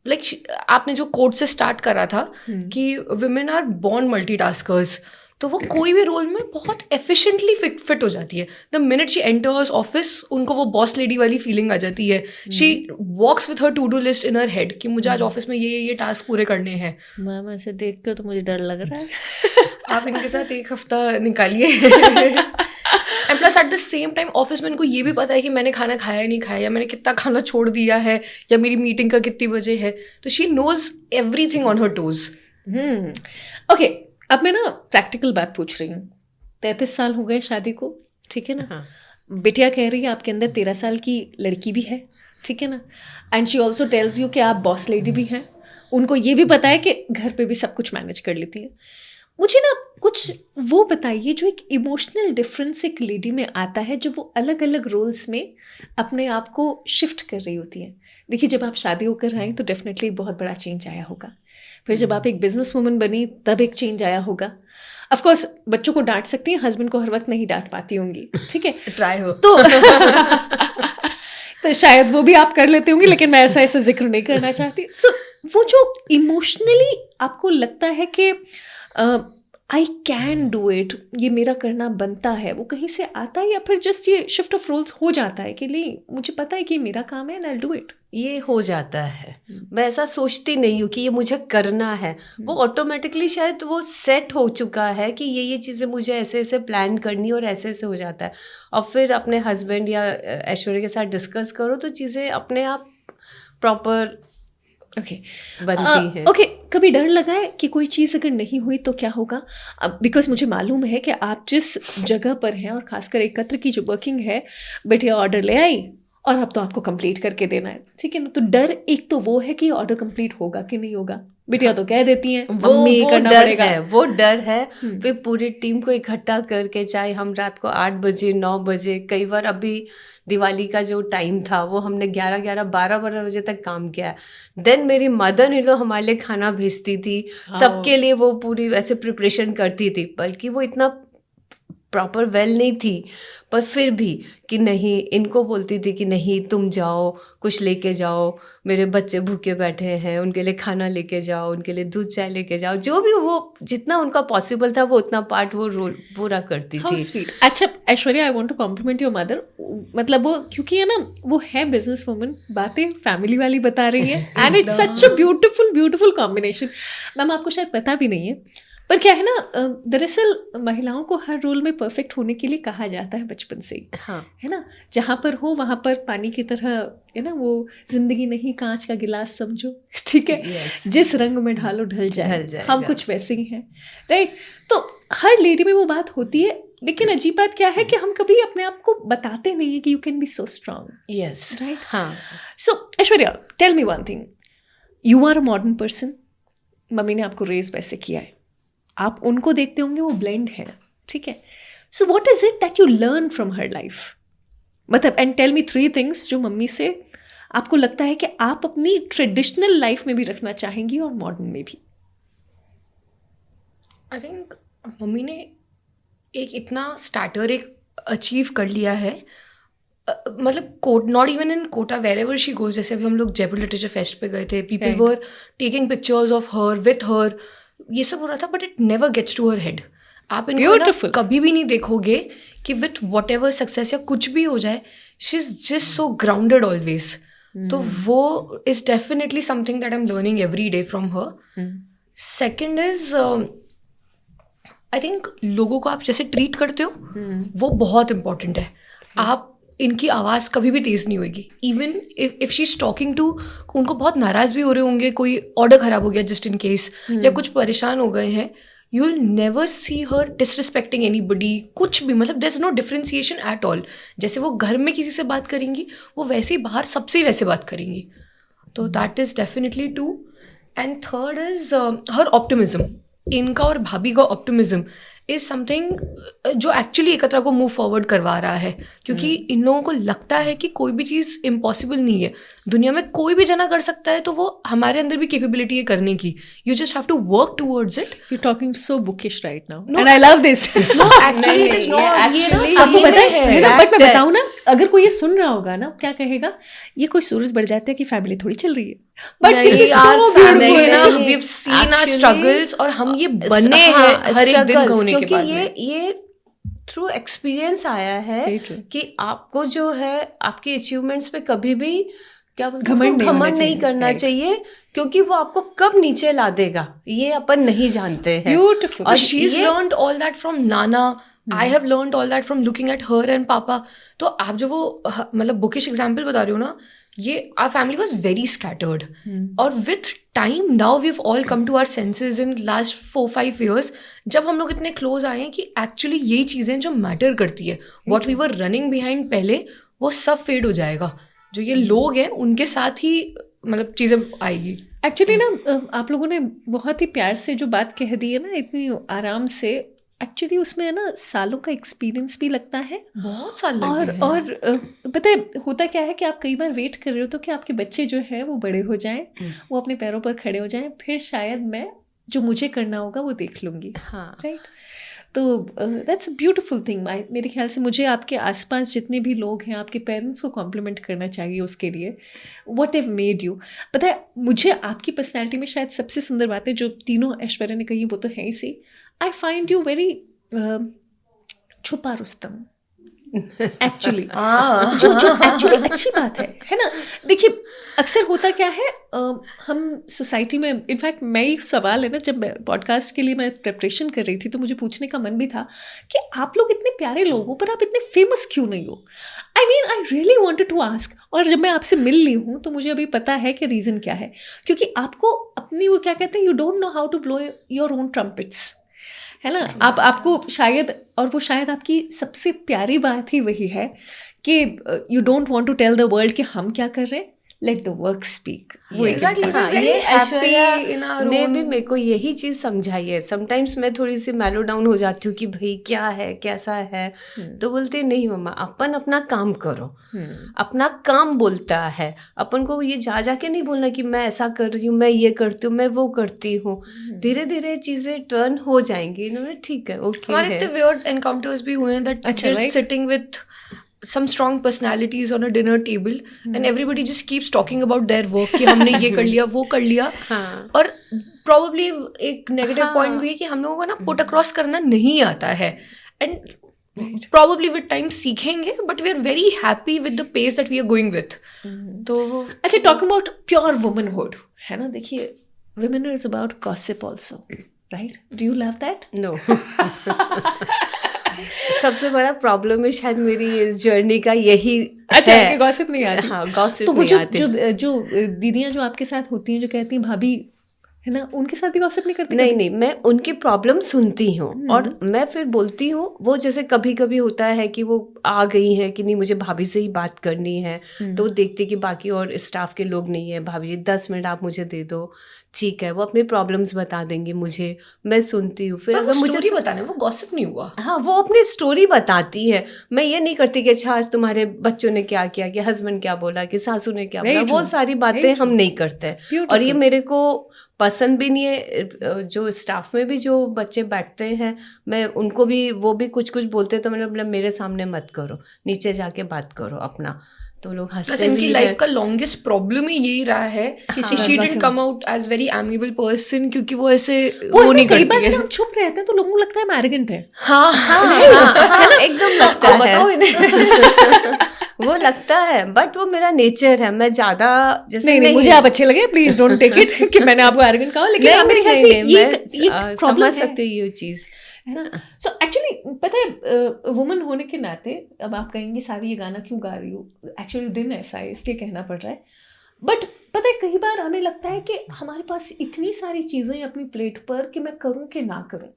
लाइक आपने जो कोट से स्टार्ट करा था कि वुमेन आर बॉर्न मल्टीटास्कर्स, तो वो कोई भी रोल में बहुत एफिशिएंटली फिट हो जाती है। The minute she enters office, उनको वो बॉस लेडी वाली फीलिंग आ जाती है। She walks with her to do list in her head कि मुझे आज ऑफिस में ये टास्क पूरे करने हैं। मैम ऐसे देख के तो मुझे डर लग रहा है। आप इनके साथ एक हफ्ता निकालिए। And plus at the same time office में इनको ये भी पता है कि मैंने खाना खाया नहीं खाया, या मैंने कितना खाना छोड़ दिया है, या मेरी मीटिंग का कितनी बजे है, तो she knows everything on her toes. Okay, अब मैं ना प्रैक्टिकल बात पूछ रही हूँ। 33 साल हो गए शादी को, ठीक है ना। बिटिया कह रही है आपके अंदर 13 साल की लड़की भी है, ठीक है ना। And she also tells you कि आप बॉस लेडी भी हैं। उनको ये भी पता है कि घर पे भी सब कुछ मैनेज कर लेती है। मुझे ना कुछ वो बताइए जो एक इमोशनल डिफरेंस एक लेडी में आता है, जो वो अलग अलग रोल्स में अपने आप को शिफ्ट कर रही होती है। देखिए, जब आप शादी होकर आई तो डेफिनेटली बहुत बड़ा चेंज आया होगा। फिर जब आप एक बिजनेस वूमन बनी तब एक चेंज आया होगा। ऑफ कोर्स बच्चों को डांट सकती हैं, हस्बैंड को हर वक्त नहीं डांट पाती होंगी, ठीक है। ट्राई हो तो शायद वो भी आप कर लेते होंगे, लेकिन मैं ऐसा जिक्र नहीं करना चाहती। सो वो जो इमोशनली आपको लगता है कि आई कैन डू इट, ये मेरा करना बनता है, वो कहीं से आता है या फिर जस्ट ये शिफ्ट ऑफ रोल्स हो जाता है कि नहीं मुझे पता है कि मेरा काम है and I will do it? ये हो जाता है, मैं ऐसा सोचती नहीं हूँ कि ये मुझे करना है, वो ऑटोमेटिकली शायद वो सेट हो चुका है कि ये चीज़ें मुझे ऐसे ऐसे प्लान करनी और ऐसे ऐसे हो जाता है। और फिर अपने हस्बैंड या ऐश्वर्या के साथ डिस्कस करो तो चीज़ें अपने आप प्रॉपर बनती है। ओके, कभी डर लगा है कि कोई चीज़ अगर नहीं हुई तो क्या होगा? बिकॉज मुझे मालूम है कि आप जिस जगह पर हैं और खासकर एकत्र की जो वर्किंग है, बेटिया ऑर्डर ले आई और अब तो आपको कंप्लीट करके देना है, ठीक है ना? तो डर एक तो वो है कि ऑर्डर कंप्लीट होगा कि नहीं होगा, बिटिया तो कह देती हैं मम्मी करना पड़ेगा, वो डर है। फिर पूरी टीम को इकट्ठा करके, चाहे हम रात को 8 बजे 9 बजे, कई बार अभी दिवाली का जो टाइम था वो हमने 11-12 बजे तक काम किया। देन मेरी मदर इन लॉ हमारे लिए खाना भेजती थी, सबके लिए वो पूरी ऐसे प्रिपरेशन करती थी, बल्कि वो इतना प्रॉपर वेल नहीं थी, पर फिर भी कि नहीं, इनको बोलती थी कि नहीं तुम जाओ कुछ लेके जाओ, मेरे बच्चे भूखे बैठे हैं, उनके लिए खाना लेके जाओ, उनके लिए दूध चाय लेके जाओ, जो भी वो जितना उनका पॉसिबल था वो उतना पार्ट वो रोल पूरा करती थी। स्वीट। अच्छा Aishwarya, I want to compliment your mother, मतलब वो क्योंकि है ना वो है बिजनेस वुमन, बातें फैमिली वाली बता रही है and it's such a beautiful combination. Ma'am आपको शायद पता भी नहीं है, पर क्या है ना, दरअसल महिलाओं को हर रोल में परफेक्ट होने के लिए कहा जाता है बचपन से ही, हाँ, है ना? जहाँ पर हो वहाँ पर पानी की तरह, है ना, वो जिंदगी नहीं कांच का गिलास समझो, ठीक है? yes. जिस रंग में ढालो ढल जाए, हम कुछ वैसे ही हैं, राइट? तो हर लेडी में वो बात होती है, लेकिन अजीब बात क्या है कि हम कभी अपने आप को बताते नहीं है कि you can be so strong, yes, right? हाँ। So Aishwarya, tell me one thing, you are a modern person, mummy ने आपको रेज वैसे किया है, आप उनको देखते होंगे वो ब्लेंड है, ठीक है? So what is it that you learn from her life? मतलब एंड टेल मी 3 थिंग्स जो मम्मी से आपको लगता है कि आप अपनी ट्रेडिशनल लाइफ में भी रखना चाहेंगी और मॉडर्न में भी। आई थिंक मम्मी ने एक इतना स्टार्टर एक अचीव कर लिया है, मतलब quote not even in Kota, wherever she goes, जैसे अभी हम लोग जयपुर लिटरेचर फेस्ट पे गए थे, people were taking pictures of her with her, ये सब हो रहा था, but it never gets to her head. आप इनको कभी भी नहीं देखोगे कि विथ वॉट एवर सक्सेस या कुछ भी हो जाए, she is just so grounded always. तो वो is definitely something that I am learning every day from her. Second is I think लोगों को आप जैसे ट्रीट करते हो वो बहुत इंपॉर्टेंट है। आप इनकी आवाज़ कभी भी तेज़ नहीं होगी, even if she is talking to, उनको बहुत नाराज़ भी हो रहे होंगे, कोई ऑर्डर ख़राब हो गया जस्ट इन केस, या कुछ परेशान हो गए हैं, you will never see her disrespecting anybody, कुछ भी, मतलब there is no differentiation at all. जैसे वो घर में किसी से बात करेंगी, वो वैसे ही बाहर सबसे वैसे बात करेंगी। तो that is definitely 2। And third is her optimism. इनका और भाभी का ऑप्टिमिज्म इज समथिंग जो एक्चुअली एकत्र को मूव फॉरवर्ड करवा रहा है, क्योंकि इन लोगों को लगता है कि कोई भी चीज़ इम्पॉसिबल नहीं है, दुनिया में कोई भी जना कर सकता है, तो वो हमारे अंदर भी कैपेबिलिटी है करने की, you just have to work towards it. You talking so bookish right now and I love this. No actually it is not, ये ना आपको पता है, बट मैं बताऊं ना, अगर कोई ये सुन रहा होगा ना, क्या कहेगा, ये कोई सूरज बढ़ जाता है कि फैमिली थोड़ी चल रही है, but this is so beautiful ना, we have seen our struggles, और हम ये बने हैं हर एक दिन होने के बाद में। ये थ्रू एक्सपीरियंस आया है कि आपको जो है आपके अचीवमेंट्स पे कभी भी क्या घमंड नहीं करना चाहिए, क्योंकि वो आपको कब नीचे ला देगा ये अपन नहीं जानते हैं। ब्यूटीफुल। और she has learned all that from नाना, I have learned all that from looking at her and papa. तो आप जो वो मतलब बुकिश एग्जाम्पल बता रहे हो ना, ये our family was very scattered, और with time now we have all come to our senses in last 4-5 years, जब हम लोग इतने क्लोज आए हैं कि एक्चुअली यही चीज़ें जो मैटर करती है, what we were running behind पहले, वो सब फेड हो जाएगा। जो ये लोग हैं उनके साथ ही मतलब चीज़ें आएगी। एक्चुअली ना आप लोगों ने बहुत ही प्यार से जो बात कह दी है ना, इतनी आराम से, एक्चुअली उसमें है ना सालों का एक्सपीरियंस भी लगता है, बहुत साल लग गए। और पता है होता क्या है कि आप कई बार वेट कर रहे हो तो कि आपके बच्चे जो है वो बड़े हो जाएं, वो अपने पैरों पर खड़े हो जाएं, फिर शायद मैं जो मुझे करना होगा वो देख लूँगी। हाँ, राइट। तो दैट्स अ ब्यूटिफुल थिंग। मेरे ख्याल से मुझे आपके आसपास जितने भी लोग हैं आपके पेरेंट्स को कॉम्प्लीमेंट करना चाहिए उसके लिए, व्हाट देव मेड यू। पता है मुझे आपकी पर्सनैलिटी में शायद सबसे सुंदर बातें जो तीनों ऐश्वर्या ने कही वो तो है ही सी। आई फाइंड यू वेरी छुपा रुस्तम एक्चुअली, जो एक्चुअली अच्छी बात है ना। देखिए अक्सर होता क्या है, हम सोसाइटी में, इनफैक्ट मैं ही सवाल है ना, जब पॉडकास्ट के लिए मैं प्रिपरेशन कर रही थी तो मुझे पूछने का मन भी था कि आप लोग इतने प्यारे लोग हो पर आप इतने फेमस क्यों नहीं हो। I really wanted to ask, और जब मैं आपसे मिल ली हूँ तो मुझे अभी पता है कि रीज़न क्या है, क्योंकि आपको अपनी वो क्या कहते हैं, you don't know how to blow your own trumpets, है ना। आपको शायद, और वो शायद आपकी सबसे प्यारी बात ही वही है कि you don't want to tell the world कि हम क्या कर रहे हैं, लेट द वर्क स्पीक। ये ऐश्वर्या ने भी मेरे को यही चीज़ समझाई है। समटाइम्स मैं थोड़ी सी मेलो डाउन हो जाती हूँ कि भाई क्या है, कैसा है, तो बोलते नहीं मम्मा अपन अपना काम करो, अपना काम बोलता है। अपन को ये जा के नहीं बोलना कि मैं ऐसा कर रही हूँ, मैं ये करती हूँ, मैं वो करती हूँ। धीरे धीरे चीज़ें टर्न हो जाएंगी। ठीक है, ओके। हमारे इतने वियर्ड एनकाउंटर्स भी हुए हैं that sitting with some strong personalities on a dinner table and everybody just keeps talking about their work कि हमने ये कर लिया, वो कर लिया। और probably एक negative point भी है कि हम लोगों को ना put across करना नहीं आता है, and probably with time सीखेंगे, but we are very happy with the pace that we are going with। तो अच्छा, talking about pure womanhood है ना, देखिए women is about gossip also, right? Do you love that? No। सबसे बड़ा problem है शायद मेरी इस जर्नी का यही। अच्छा, गॉसिप नहीं आती। हाँ, गॉसिप तो नहीं आती। जो दीदियाँ जो आपके साथ होती हैं, जो कहती हैं भाभी, है ना, उनके साथ भी गॉसिप नहीं करती? नहीं, मैं उनकी प्रॉब्लम सुनती हूँ और मैं फिर बोलती हूँ। वो जैसे कभी कभी होता है कि वो आ गई है कि नहीं मुझे भाभी से ही बात करनी है, तो देखते कि बाकी और स्टाफ के लोग नहीं है, भाभी जी 10 मिनट आप मुझे दे दो, ठीक है। वो अपने प्रॉब्लम्स बता देंगे मुझे, मैं सुनती हूँ। फिर अगर मुझे बताना वो गॉसिप नहीं हुआ। हाँ, वो अपनी स्टोरी बताती है। मैं ये नहीं करती कि अच्छा आज तुम्हारे बच्चों ने क्या किया, कि हस्बैंड क्या बोला, कि सासू ने क्या बोला, वो सारी बातें हम नहीं करते। और ये मेरे को पसंद भी नहीं है। जो स्टाफ में भी जो बच्चे बैठते हैं, मैं उनको भी, वो भी कुछ कुछ बोलते हैं तो मैंने बोला मेरे सामने मत करो, नीचे जाके बात करो अपना। तो लोग हंसते भी हैं। इनकी लाइफ का लॉन्गेस्ट प्रॉब्लम ही यही रहा है कि she didn't come out as very amiable person, क्योंकि वो ऐसे वो नहीं करती है। हम चुप रहते हैं तो लोगों को लगता है हम एरोगेंट हैं। हाँ, एकदम लगता है। बताओ इन्हें। वो लगता है, बट वो मेरा नेचर है। मैं ज्यादा जैसे नहीं, मुझे आप अच्छे लगे, प्लीज डोंट टेक इट कि मैंने आपको एरोगेंट कहा, लेकिन मेरे ख्याल से ये समझ सकते हैं ये चीज, है ना। सो एक्चुअली पता है, वुमन होने के नाते, अब आप कहेंगे सावी ये गाना क्यों गा रही हो, एक्चुअली दिन ऐसा है इसलिए कहना पड़ रहा है। बट पता है कई बार हमें लगता है कि हमारे पास इतनी सारी चीज़ें अपनी प्लेट पर कि मैं करूँ कि ना करूँ,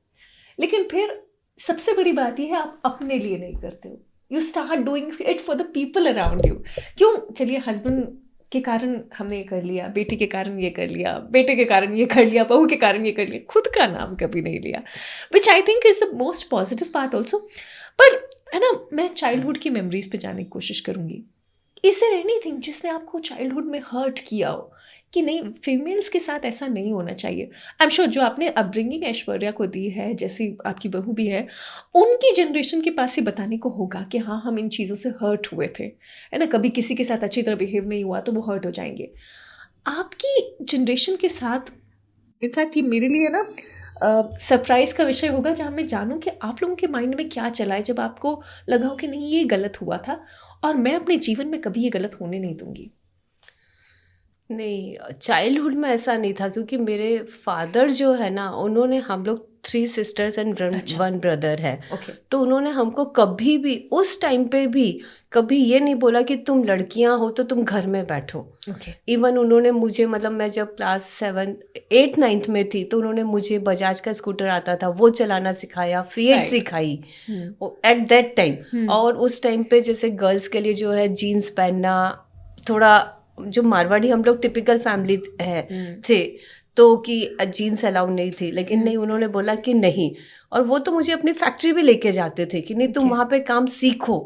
लेकिन फिर सबसे बड़ी बात यह है आप अपने लिए नहीं करते हो। You start doing it for the people around you. क्यों, चलिए हस्बैंड के कारण हमने ये कर लिया, बेटी के कारण ये कर लिया, बेटे के कारण ये कर लिया, बहू के कारण ये कर लिया, खुद का नाम कभी नहीं लिया, which I think is the most positive part also. पर है ना, मैं चाइल्डहुड की मेमोरीज पे जाने की कोशिश करूँगी। इज देयर एनीथिंग जिसने आपको चाइल्डहुड में हर्ट किया हो कि नहीं, फीमेल्स के साथ ऐसा नहीं होना चाहिए? आई एम श्योर जो आपने अपब्रिंगिंग ऐश्वर्या को दी है, जैसी आपकी बहू भी है, उनकी जनरेशन के पास ही बताने को होगा कि हाँ हम इन चीज़ों से हर्ट हुए थे, है ना। कभी किसी के साथ अच्छी तरह बिहेव नहीं हुआ तो वो हर्ट हो जाएंगे। आपकी जनरेशन के साथ, इनफैक्ट ये मेरे लिए ना सरप्राइज़ का विषय होगा जहाँ मैं जानूँ कि आप लोगों के माइंड में क्या चला है जब आपको लगा हो कि नहीं ये गलत हुआ था और मैं अपने जीवन में कभी ये गलत होने नहीं दूंगी। नहीं, चाइल्डहुड में ऐसा नहीं था, क्योंकि मेरे फादर जो है ना, उन्होंने, हम लोग 3 सिस्टर्स एंड 1 ब्रदर है। तो उन्होंने हमको कभी भी उस टाइम पे भी कभी ये नहीं बोला कि तुम लड़कियां हो तो तुम घर में बैठो। इवन उन्होंने मुझे, मतलब मैं जब क्लास 7, 8, 9 में थी तो उन्होंने मुझे बजाज का स्कूटर आता था वो चलाना सिखाया, फिएट सिखाई एट दैट टाइम। और उस टाइम पे जैसे गर्ल्स के लिए जो है जीन्स पहनना, थोड़ा जो मारवाड़ी हम लोग टिपिकल फैमिली थे, तो कि जीन्स अलाउ नहीं थी, लेकिन नहीं, उन्होंने बोला कि नहीं। और वो तो मुझे अपनी फैक्ट्री भी लेके जाते थे कि नहीं तुम वहाँ पे काम सीखो।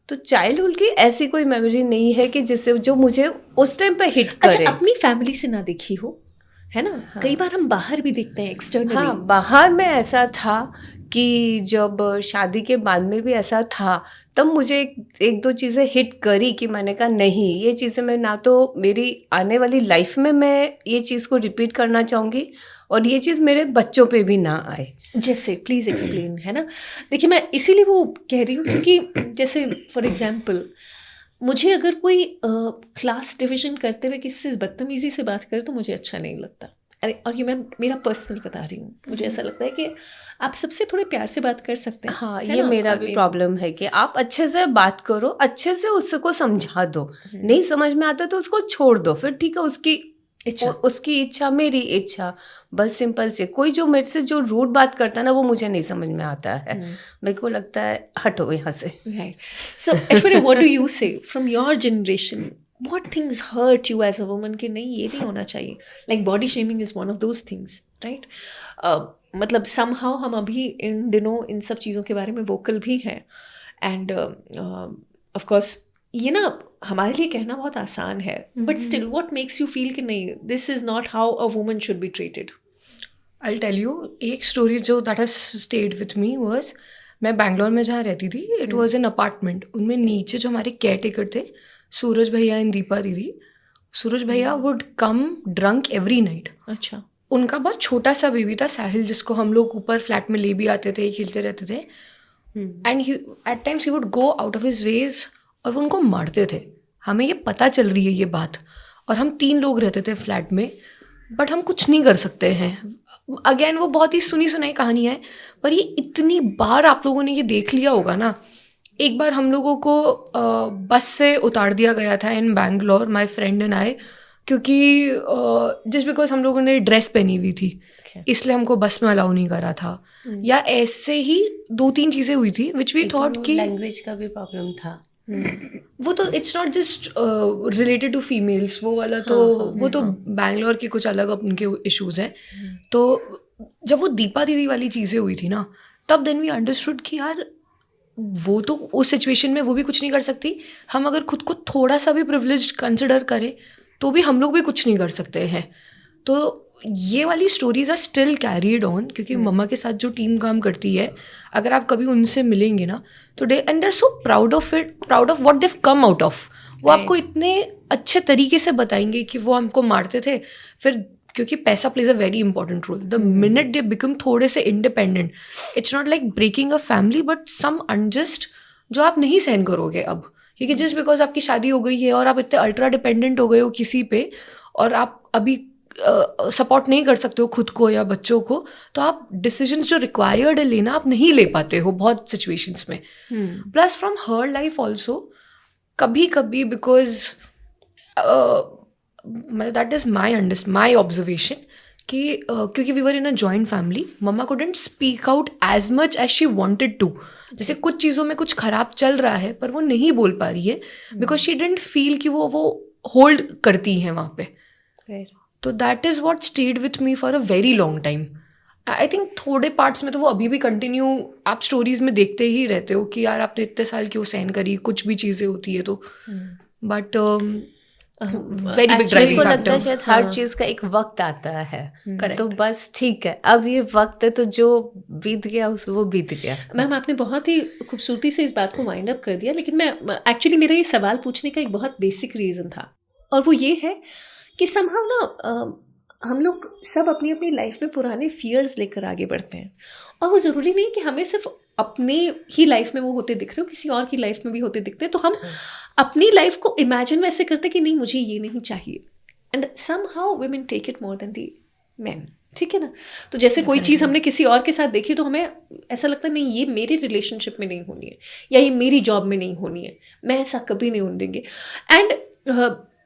तो चाइल्डहुड की ऐसी कोई मेमोरी नहीं है कि जिससे जो मुझे उस टाइम पे हिट करे। अच्छा, अपनी फैमिली से ना देखी हो, है ना। हाँ। कई बार हम बाहर भी देखते हैं एक्सटर्नली। हाँ, बाहर में ऐसा था कि जब शादी के बाद में भी ऐसा था, तब मुझे एक दो चीज़ें हिट करी कि मैंने कहा नहीं, ये चीज़ें मैं ना तो मेरी आने वाली लाइफ में मैं ये चीज़ को रिपीट करना चाहूँगी और ये चीज़ मेरे बच्चों पे भी ना आए। जैसे प्लीज़ एक्सप्लेन, है ना। देखिए मैं इसीलिए वो कह रही हूँ क्योंकि जैसे फॉर एग्जांपल मुझे अगर कोई क्लास डिवीजन करते हुए किसी से बदतमीज़ी से बात करे तो मुझे अच्छा नहीं लगता। अरे और ये मैं मेरा पर्सनल बता रही हूँ, मुझे ऐसा लगता है कि आप सबसे थोड़े प्यार से बात कर सकते हैं। हाँ, ये मेरा भी प्रॉब्लम है कि आप अच्छे से बात करो, अच्छे से उसको समझा दो, नहीं समझ में आता तो उसको छोड़ दो, फिर ठीक है, उसकी इच्छा मेरी इच्छा, बस सिंपल से। कोई जो मेरे से जो रूड बात करता है ना, वो मुझे नहीं समझ में आता है, मेरे को लगता है हटो यहाँ से। Right. So Aishwarya, what do you say from your generation, what things hurt you as a woman कि नहीं ये नहीं होना चाहिए? Like body shaming is one of those things, right? मतलब somehow हम अभी इन दिनों इन सब चीज़ों के बारे में vocal भी हैं, and of course ये ना हमारे लिए कहना बहुत आसान है, but still what makes you feel कि नहीं, this is not how a woman should be treated? I'll tell you, एक story जो that has stayed with me was, मैं बैंगलोर में जहाँ रहती थी, it was an apartment, उनमें नीचे जो हमारे केयर टेकर थे, सूरज भैया एंड दीपा दीदी, सूरज भैया would come drunk every night. अच्छा। उनका बहुत छोटा सा बेबी था साहिल, जिसको हम लोग ऊपर फ्लैट में ले भी आते थे, खेलते रहते थे, and at times he would go out of his ways और वो उनको मारते थे। हमें ये पता चल रही है ये बात, और हम 3 लोग रहते थे फ्लैट में, बट हम कुछ नहीं कर सकते हैं। अगेन वो बहुत ही सुनी सुनाई कहानी है, पर ये इतनी बार आप लोगों ने ये देख लिया होगा ना। एक बार हम लोगों को बस से उतार दिया गया था in Bangalore, my friend and I, क्योंकि जस्ट बिकॉज हम लोगों ने ड्रेस पहनी हुई थी, इसलिए हमको बस में अलाउ नहीं करा था। या ऐसे ही 2-3 चीज़ें हुई थी विच वी थॉट कि लैंग्वेज का भी प्रॉब्लम था। वो तो it's not just related to females, वो वाला तो वो तो बैंगलोर के कुछ अलग उनके इश्यूज हैं। तो जब वो दीपा दीदी वाली चीज़ें हुई थी ना, तब देन वी अंडरस्टूड कि यार वो तो उस सिचुएशन में वो भी कुछ नहीं कर सकती, हम अगर खुद को थोड़ा सा भी प्रिविलेज्ड कंसिडर करें तो भी हम लोग भी कुछ नहीं कर सकते हैं। तो ये वाली stories are still carried on, क्योंकि मम्मा के साथ जो टीम काम करती है, अगर आप कभी उनसे मिलेंगे ना तो they and they are so proud of it, proud of what they've come out of. वो आपको इतने अच्छे तरीके से बताएंगे कि वो हमको मारते थे, फिर क्योंकि पैसा plays a very important role, the minute they become थोड़े से independent, it's not like breaking a family but some unjust जो आप नहीं सहन करोगे अब, क्योंकि जस्ट बिकॉज आपकी शादी हो गई है और आप इतने अल्ट्रा डिपेंडेंट हो गए हो किसी पे, और आप अभी सपोर्ट नहीं कर सकते हो खुद को या बच्चों को, तो आप डिसीजन जो रिक्वायर्ड है लेना आप नहीं ले पाते हो बहुत सिचुएशंस में। Plus from her life also कभी कभी, because that is my observation कि क्योंकि we were in a joint family, mumma couldn't speak out as much as she wanted to. जैसे कुछ चीज़ों में कुछ खराब चल रहा है पर वो नहीं बोल पा रही है बिकॉज शी डिडंट फील कि वो होल्ड करती हैं वहाँ पे। तो that is what stayed with me for a very long time. I think थोड़े पार्ट्स में तो वो अभी भी कंटिन्यू आप स्टोरीज में देखते ही रहते हो कि यार आपने इतने साल क्यों सहन करी, कुछ भी चीज़ें होती है तो, but very big driving factor. लगता है शायद हर चीज़ का एक वक्त आता है, तो बस ठीक है अब ये वक्त है, तो जो बीत गया वो बीत गया। मैम आपने बहुत ही खूबसूरती से इस बात को वाइंड अप कर दिया, लेकिन मैं एक्चुअली मेरा ये सवाल पूछने का एक बहुत बेसिक रीज़न था, और वो ये है कि समहाउ ना हम लोग सब अपनी अपनी लाइफ में पुराने फियर्स लेकर आगे बढ़ते हैं, और वो ज़रूरी नहीं कि हमें सिर्फ अपने ही लाइफ में वो होते दिख रहे हो, किसी और की लाइफ में भी होते दिखते हैं, तो हम अपनी लाइफ को इमेजिन वैसे करते कि नहीं मुझे ये नहीं चाहिए, and somehow women take it more than the men. ठीक है ना। तो जैसे कोई चीज़ हमने किसी और के साथ देखी तो हमें ऐसा लगता है नहीं ये मेरे रिलेशनशिप में नहीं होनी है, या ये मेरी जॉब में नहीं होनी है, मैं ऐसा कभी नहीं होने देंगे। एंड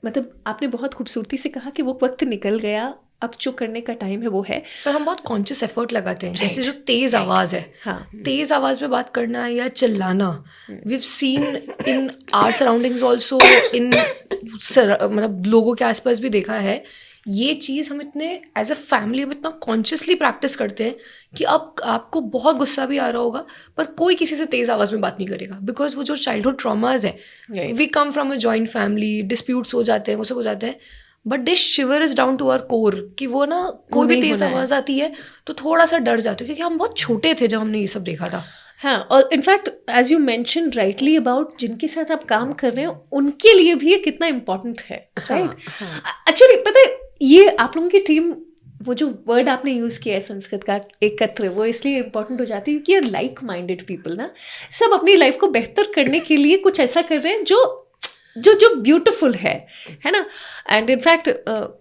मतलब आपने बहुत खूबसूरती से कहा कि वो वक्त निकल गया, अब जो करने का टाइम है वो है, पर हम बहुत कॉन्शियस एफर्ट लगाते हैं। जैसे जो तेज़ आवाज़ है, तेज़ आवाज़ में बात करना या चिल्लाना, we have seen in our surroundings also, in मतलब लोगों के आसपास भी देखा है ये चीज़। हम इतने एज अ फैमिली हम इतना कॉन्शियसली प्रैक्टिस करते हैं कि अब आपको बहुत गुस्सा भी आ रहा होगा पर कोई किसी से तेज़ आवाज़ में बात नहीं करेगा, बिकॉज वो जो चाइल्डहुड ट्रॉमाज है, we come from a joint family, disputes हो जाते हैं, वो सब हो जाते हैं, but the shiver is down to our core कि वो ना कोई भी तेज आवाज आती है तो थोड़ा सा डर जाते हो, क्योंकि हम बहुत छोटे थे जब हमने ये सब देखा था. हाँ, और in fact as you mention rightly about जिनके साथ आप काम कर रहे हो उनके लिए भी ये कितना इम्पोर्टेंट है, राइट? एक्चुअली पता है, ये आप लोगों की टीम, वो जो वर्ड आपने यूज़ किया है संस्कृत का एकत्र, वो इसलिए इम्पोर्टेंट हो जाती है क्योंकि ये लाइक माइंडेड पीपल ना, सब अपनी लाइफ को बेहतर करने के लिए कुछ ऐसा कर रहे हैं जो जो जो ब्यूटिफुल है ना. एंड इनफैक्ट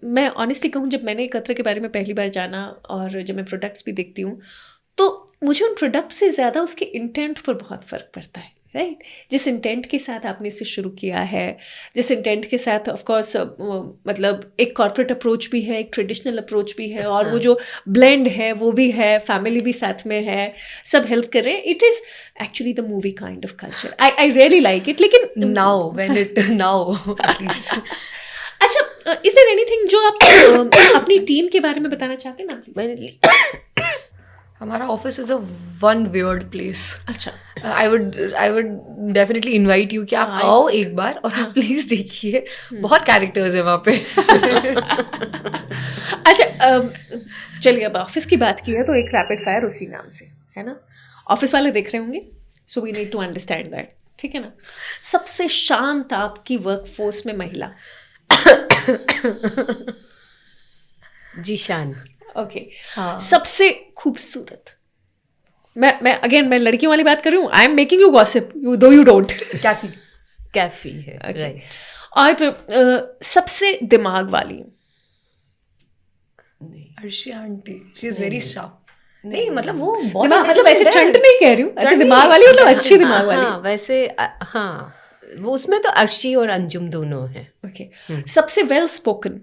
मैं ऑनेस्टली कहूँ, जब मैंने एकत्र के बारे में पहली बार जाना और जब मैं प्रोडक्ट्स भी देखती हूँ तो मुझे उन प्रोडक्ट से ज़्यादा उसके इंटेंट पर बहुत फ़र्क पड़ता है, राइट? जिस इंटेंट के साथ आपने इसे शुरू किया है, जिस इंटेंट के साथ ऑफ कोर्स मतलब एक कॉर्पोरेट अप्रोच भी है, एक ट्रेडिशनल अप्रोच भी है, और वो जो ब्लेंड है वो भी है, फैमिली भी साथ में है, सब हेल्प कर रहे हैं. It is actually the movie kind of culture. I really like it. लेकिन नाउ एटलीस्ट अच्छा, इज देयर एनीथिंग जो आप अपनी टीम के बारे में बताना चाहते हैं ना? हमारा office is a one weird place. अच्छा, I would definitely invite you कि आप आओ एक बार और आप प्लीज देखिए. बहुत कैरेक्टर्स है वहाँ पे. अच्छा, चलिए अब ऑफिस की बात की है तो एक रैपिड फायर उसी नाम से है ना. ऑफिस वाले देख रहे होंगे, so we need to understand that, ठीक है ना. सबसे शांत आपकी वर्कफोर्स में महिला? जीशान. ओके. सबसे खूबसूरत? मैं लड़कियों वाली बात कर रही हूँ. I am making you gossip, though you don't. Kaifi है, राइट. और सबसे दिमाग वाली? Arshi aunty, she is very sharp. नहीं मतलब वो बहुत दिमाग, मतलब ऐसे चंट नहीं कह रही हूँ, दिमाग वाली मतलब अच्छी दिमाग वाली. हाँ, वैसे हाँ, वो उसमें तो अर्शी और अंजुम दोनों हैं. ओके. सबसे वेल स्पोकन?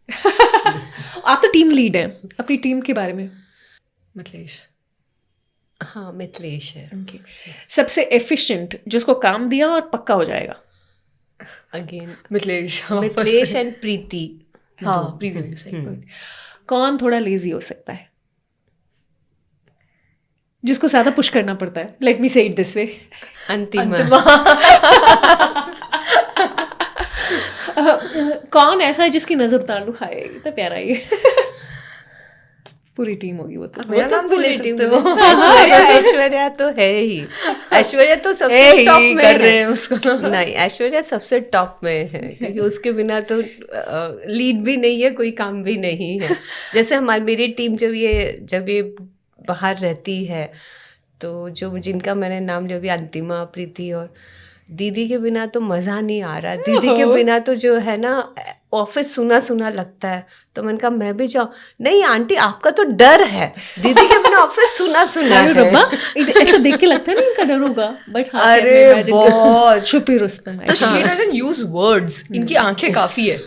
आप तो टीम लीड हैं, अपनी टीम के बारे में? मिथिलेश. हाँ, मिथिलेश है. Okay. सबसे एफिशिएंट, जिसको काम दिया और पक्का हो जाएगा? अगेन मिथिलेश एंड प्रीति. हाँ, प्रीति. कौन थोड़ा लेजी हो सकता है, जिसको ज्यादा पुश करना पड़ता है? लेट मी से इट दिस वे. अंतिमा. कौन ऐसा है जिसकी नजर उतार लूं, हाय इतना प्यारा ये. पूरी टीम होगी वो तो. मेरा नाम भी ले सकते हो. ऐश्वर्या तो है ही. ऐश्वर्या तो सबसे टॉप में कर रहे हैं उसको. नहीं, ऐश्वर्या सबसे टॉप में है क्योंकि उसके बिना तो लीड भी नहीं है, कोई काम भी नहीं है. जैसे मेरी टीम जब ये बाहर रहती है तो जो जिनका मैंने नाम लिया अभी, अंतिमा, प्रीति और दीदी के बिना तो मज़ा नहीं आ रहा. दीदी के बिना तो जो है ना ऑफिस सुना सुना लगता है. तो मैंने कहा मैं भी जाऊँ. नहीं आंटी, आपका तो डर है, दीदी के बिना ऑफिस सुना सुना है. ऐसा देख के लगता है ना इनका डर होगा, बट अरे बहुत छुपी रुस्तम है. तो शी डजंट यूज वर्ड्स, इनकी आंखें काफी है.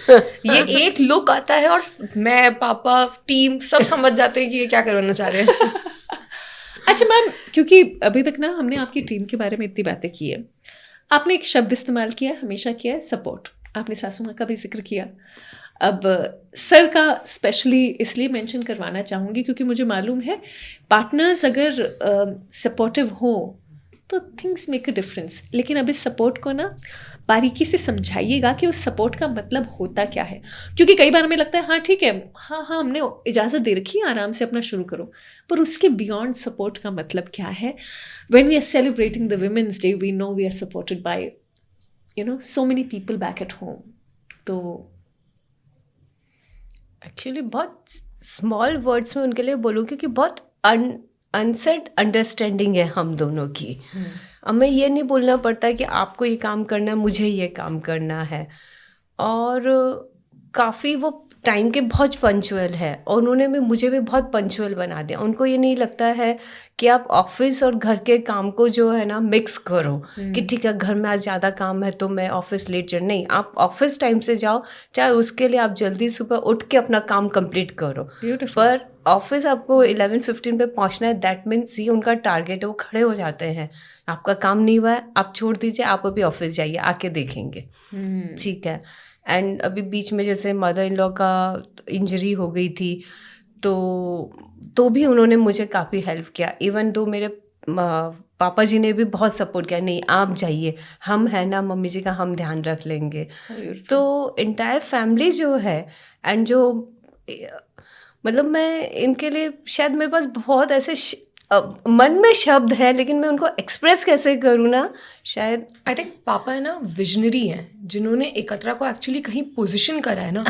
ये एक लुक आता है और मैं, पापा, टीम सब समझ जाते हैं कि ये क्या करवाना चाह रहे हैं. अच्छा मैम, क्योंकि अभी तक ना हमने आपकी टीम के बारे में इतनी बातें की है, आपने एक शब्द इस्तेमाल किया, हमेशा किया है, सपोर्ट. आपने सासू माँ का भी जिक्र किया. अब सर का स्पेशली इसलिए मेंशन करवाना चाहूँगी क्योंकि मुझे मालूम है पार्टनर्स अगर सपोर्टिव हो तो थिंग्स मेक अ डिफरेंस. लेकिन अब इस सपोर्ट को ना बारीकी से समझाइएगा कि उस सपोर्ट का मतलब होता क्या है. क्योंकि कई बार हमें लगता है हाँ ठीक है, हाँ हमने इजाज़त दे रखी है, आराम से अपना शुरू करो, पर उसके बियॉन्ड सपोर्ट का मतलब क्या है. When we are celebrating the women's day, we know we are supported by so many people back at home. तो एक्चुअली बहुत स्मॉल वर्ड्स में उनके लिए बोलूँ क्योंकि बहुत अनसेड अंडरस्टैंडिंग है हम दोनों की. हमें ये नहीं बोलना पड़ता कि आपको ये काम करना है, मुझे ये काम करना है. और काफ़ी वो टाइम के बहुत पंचुअल है और उन्होंने भी मुझे भी बहुत पंचुअल बना दिया. उनको ये नहीं लगता है कि आप ऑफिस और घर के काम को जो है ना मिक्स करो कि ठीक है घर में आज ज़्यादा काम है तो मैं ऑफिस लेट जाऊँ. नहीं, आप ऑफिस टाइम से जाओ, चाहे उसके लिए आप जल्दी सुबह उठ के अपना काम कंप्लीट करो. पर ऑफिस आपको 11:15 पे पहुंचना है, दैट मीन्स ये उनका टारगेट है. वो खड़े हो जाते हैं, आपका काम नहीं हुआ है, आप छोड़ दीजिए, आप अभी ऑफिस जाइए, आके देखेंगे. ठीक है. एंड अभी बीच में जैसे मदर इन लॉ का इंजरी हो गई थी तो भी उन्होंने मुझे काफ़ी हेल्प किया. इवन दो मेरे पापा जी ने भी बहुत सपोर्ट किया, नहीं आप जाइए, हम है ना, मम्मी जी का हम ध्यान रख लेंगे। तो इंटायर फैमिली जो है एंड जो मतलब मैं इनके लिए शायद मेरे पास बहुत ऐसे मन में शब्द है, लेकिन मैं उनको एक्सप्रेस कैसे करूँ ना, शायद आई थिंक पापा है ना विजनरी हैं, जिन्होंने एकत्रा को एक्चुअली कहीं पोजीशन करा है ना,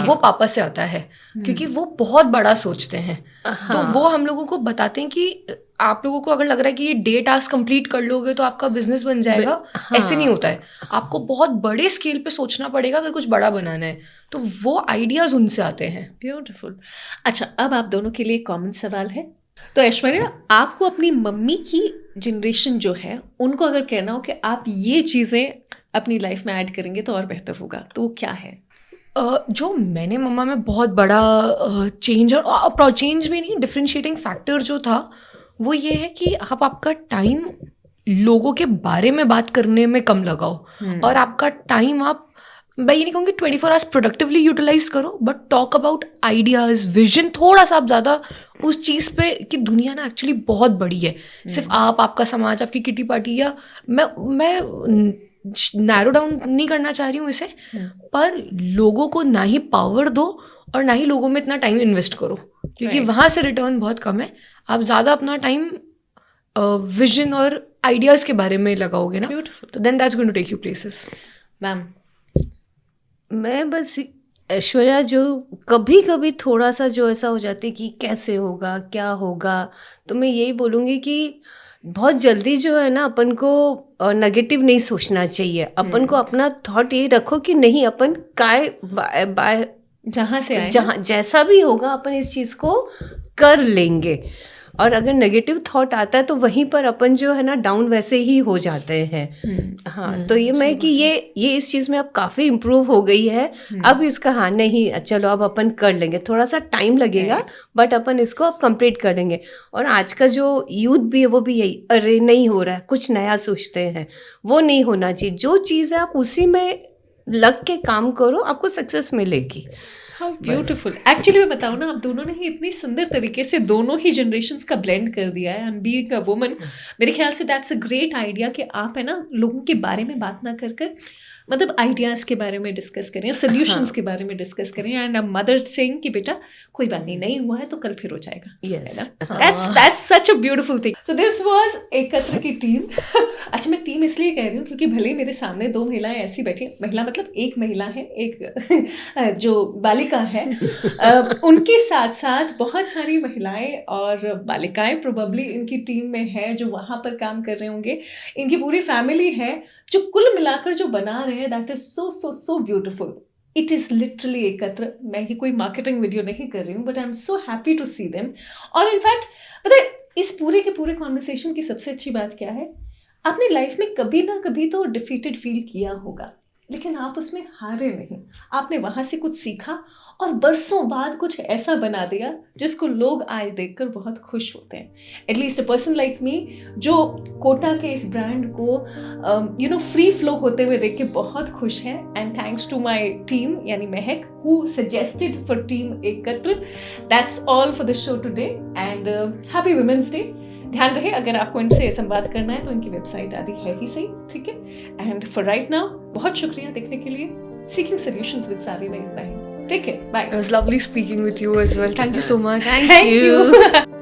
वो पापा से आता है, क्योंकि वो बहुत बड़ा सोचते हैं। तो वो हम लोगों को बताते हैं कि आप लोगों को अगर लग रहा है कि ये डे टास्क कंप्लीट कर लोगे तो आपका बिजनेस बन जाएगा, ऐसे नहीं होता है, आपको बहुत बड़े स्केल पे सोचना पड़ेगा अगर कुछ बड़ा बनाना है। तो वो आइडियाज उनसे आते हैं। ब्यूटीफुल। अच्छा, अब आप दोनों के लिए कॉमन सवाल है। तो ऐश्वर्या, आपको अपनी मम्मी की जनरेशन जो है उनको अगर कहना हो कि आप ये चीज़ें अपनी लाइफ में ऐड करेंगे तो और बेहतर होगा, तो वो क्या है? जो मैंने मम्मा में बहुत बड़ा चेंज, और चेंज भी नहीं, डिफरेंशिएटिंग फैक्टर जो था वो ये है कि आप आपका टाइम लोगों के बारे में बात करने में कम लगाओ, और आपका टाइम आप, मैं ये नहीं कहूँगी 24 आवर्स प्रोडक्टिवली यूटिलाइज करो, but talk about ideas, vision, थोड़ा सा आप ज़्यादा उस चीज़ पे कि दुनिया ना एक्चुअली बहुत बड़ी है। सिर्फ आप, आपका समाज, आपकी किटी पार्टी, या मैं नैरो डाउन नहीं करना चाह रही हूँ इसे, पर लोगों को ना ही पावर दो और ना ही लोगों में इतना टाइम इन्वेस्ट करो, क्योंकि वहाँ से रिटर्न बहुत कम है। आप ज़्यादा अपना टाइम विजन और आइडियाज़ के बारे में लगाओगे ना, तो then that's going to take you places. Ma'am, मैं बस ऐश्वर्या, जो कभी कभी थोड़ा सा जो ऐसा हो जाती है कि कैसे होगा, क्या होगा, तो मैं यही बोलूँगी कि बहुत जल्दी जो है ना, अपन को नेगेटिव नहीं सोचना चाहिए। अपन को अपना थॉट ये रखो कि नहीं, अपन बाय जहाँ से आए, जहाँ जैसा भी होगा अपन इस चीज़ को कर लेंगे। और अगर नेगेटिव थॉट आता है तो वहीं पर अपन जो है ना डाउन वैसे ही हो जाते हैं। हाँ, तो ये मैं कि ये इस चीज़ में अब काफ़ी इम्प्रूव हो गई है। अब इसका हाँ नहीं, चलो अब अपन कर लेंगे, थोड़ा सा टाइम लगेगा बट अपन इसको अब कंप्लीट कर लेंगे। और आज का जो यूथ भी है वो भी यही, अरे नहीं हो रहा है, कुछ नया सोचते हैं, वो नहीं होना चाहिए। जो चीज़ है आप उसी में लग के काम करो, आपको सक्सेस मिलेगी। How beautiful. एक्चुअली मैं बताऊँ ना, आप दोनों ने ही इतनी सुंदर तरीके से दोनों ही जनरेशंस का ब्लेंड कर दिया है। एंड बीइंग अ वुमन, मेरे ख्याल से दैट्स अ ग्रेट आइडिया कि आप है ना लोगों के बारे में बात ना कर मतलब आइडियाज़ के बारे में डिस्कस करें, सोल्यूशंस के बारे में डिस्कस करें, एंड अ मदर सेइंग कि बेटा कोई बात नहीं हुआ है तो कल फिर हो जाएगा। Yes. That's such a beautiful thing. So this was एकत्र की टीम। अच्छा, मैं टीम इसलिए कह रही हूँ क्योंकि भले ही मेरे सामने दो महिलाएं ऐसी बैठी, महिला मतलब एक महिला है, एक जो बालिका है, उनके साथ साथ बहुत सारी महिलाएं और बालिकाएं प्रोबेबली इनकी टीम में है जो वहाँ पर काम कर रहे होंगे। इनकी पूरी फैमिली है जो कुल मिलाकर जो बना रहे हैं, that is so beautiful. It is literally एकत्र। मैं ये कोई मार्केटिंग वीडियो नहीं कर रही हूँ, but I am so happy to see them. और इनफैक्ट पता है, इस पूरे के पूरे कॉन्वर्सेशन की सबसे अच्छी बात क्या है, आपने लाइफ में कभी ना कभी तो डिफीटेड फील किया होगा, लेकिन आप उसमें हारे नहीं। आपने वहाँ से कुछ सीखा और बरसों बाद कुछ ऐसा बना दिया जिसको लोग आज देखकर बहुत खुश होते हैं। At least a person like me, जो कोटा के इस ब्रांड को फ्री फ्लो होते हुए देख के बहुत खुश है। And thanks to my team, यानी Mahak, who suggested for team Ekatra. That's all for the show today and happy women's day. ध्यान रहे, अगर आपको इनसे संवाद करना है तो इनकी वेबसाइट आदि है ही सही, ठीक है। एंड फॉर राइट नाउ, बहुत शुक्रिया देखने के लिए। सीकिंग सॉल्यूशंस विद सावी में इतना ही। Take care. Bye. It was lovely speaking with you as well. Thank you so much. Thank you.